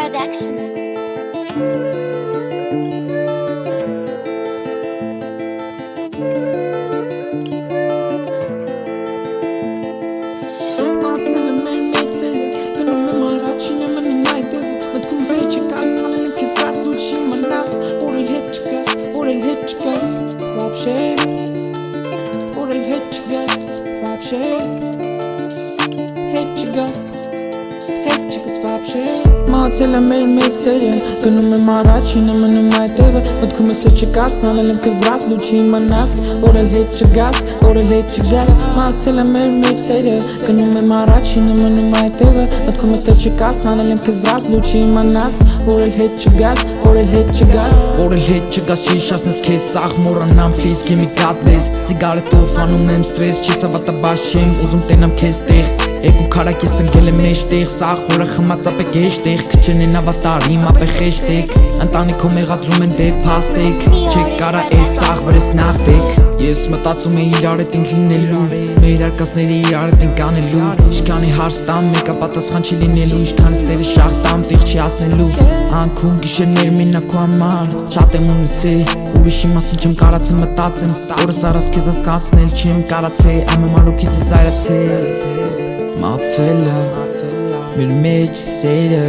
Production. Մացել եմ մեր մեծ սերը, գնում եմ առաջին եմ մնում այդևը մտքում ես չկաս, անել եմ կզրած, դու չի իմանաս, որ էլ հետ չգաս, որ էլ հետ չգաս Մացել եմ մեր մեծ սերը, գնում եմ առաջին եմ մնում այդևը մտքում ես չկաս, անել եմ կզրած, դու չի իմանաս, որ էլ հետ չգաս, որ էլ հետ չգաս Որ էլ հետ չգաս, չի շասնես քեզ սաղ մորանամ, please give me godless Սիգարետով անում եմ ստրես, չի սավատաբաշ եմ, ուզում տենամ քեզ տեղ Երկու քարակ ես ընկել եմ մեջտեղ, սաղ խորը խմած ապեք էջտեղ Քչեն են ավատարի, մապե խեշտեք Ընտանիքով մեղադրում են դե փաստեք Չեք կարա էս սաղ վրես նախտեք Ես մտածում եմ իրար հետ ենք լինելու Մեր արկածները իրար հետ ենք անելու Ինչքանի հարց տամ, մեկա պատասխան չի լինելու Ինչքանի սերը շաղ տամ, տեղ չի հասնելու Անքում գիշերներ մենակ քո համար Շատ եմ ունեցել, ուրիշի մասին չեմ կարացել մտածեմ Օրս առած քեզ հասկացնել չեմ կարացել Ամեն մանուկից ես այրացել Մացելա, մեր մեջ սերը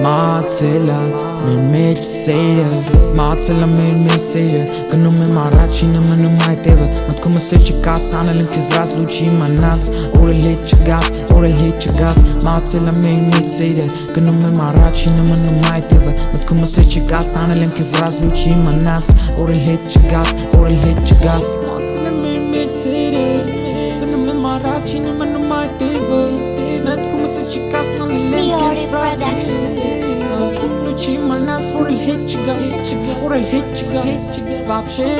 Մացելա, մեր մեջ սերը Մացելա, մեր մեջ սերը Գնում եմ առաջինը մնում այդևը Մտքում ես չկաս, անել եմ քեզ վրաս լու չի իմանաս Որ էլ հետ չգաս, որ էլ հետ չգաս Մացելա, մեր մեջ սերը Գնում եմ առաջինը մնում այդևը Մտքում ես չկաս, անել եմ քեզ վրաս լու չի իմանաս Որ էլ հետ չգաս, որ էլ հետ չգաս Մացելա, մեր մեջ սերը Առաջին եմ մնում այդևը Մտքում ես չկաս, անել եմ քեզ վրաս Լու չի իմանաս, որ էլ հետ չգաս Որ էլ հետ չգաս Վաբշե,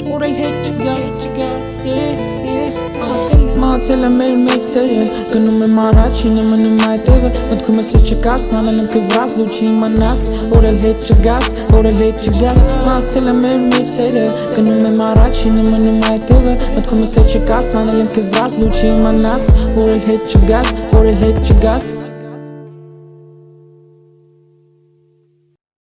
որ էլ հետ չգաս Մացել եմ մեր մեծ սերը Գնում եմ առաջին եմ մնում այդևը Մտքում ես չկաս, անել եմ քեզ վրաս Լու չի իմանաս, որ էլ հետ չգաս Որ էլ հետ չգաս Մացել եմ մեր մեծ սերը Գնում եմ առաջին եմ մնում այդևը Մտքում ես չկաս, անել եմ քեզ վրաս Լու չի իմանաս, որ էլ հետ չգաս Որ էլ հետ չգաս